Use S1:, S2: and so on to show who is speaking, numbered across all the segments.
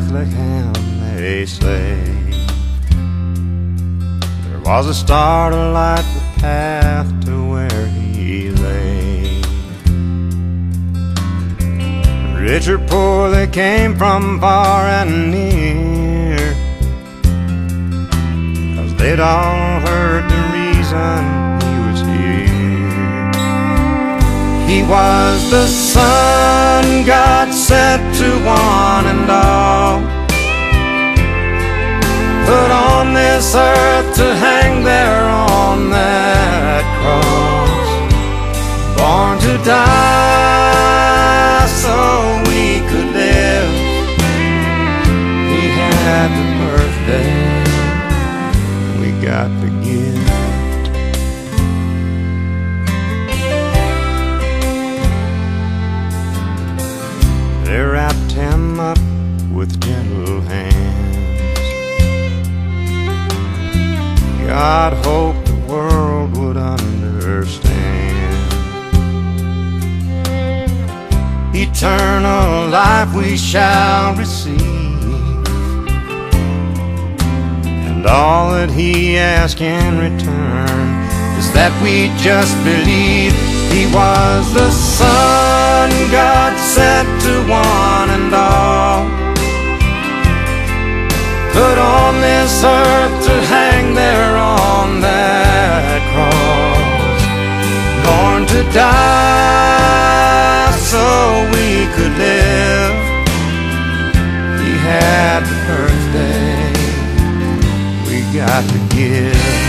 S1: Bethlehem, they say. There was a star to light the path to where he lay. Rich or poor, they came from far and near, 'cause they'd all heard the reason he was here. He was the Son God sent to one and all, put on this earth to hang there on that cross, born to die so we could live. He had the birthday, we got the gift. They wrapped him up with gentle hands. God hoped the world would understand. Eternal life we shall receive, and all that he asks in return is that we just believe he was the Son God sent to one and all, put on this earth to hang there on that cross, born to die so we could live. He had the birthday, we got the gift.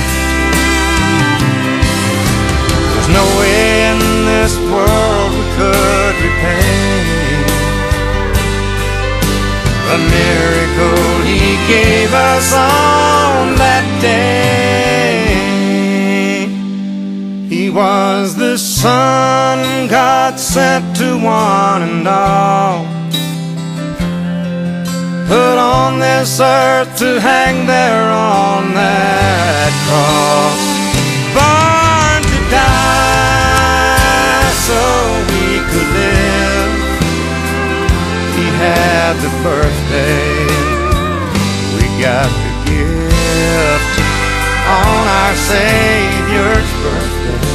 S1: There's no way in this world we could repay the miracle he gave us on that day. He was the Son God sent to one and all, put on this earth to hang there on that cross, born to die so we could live. He had the birthday, we got the gift on our Savior's birthday.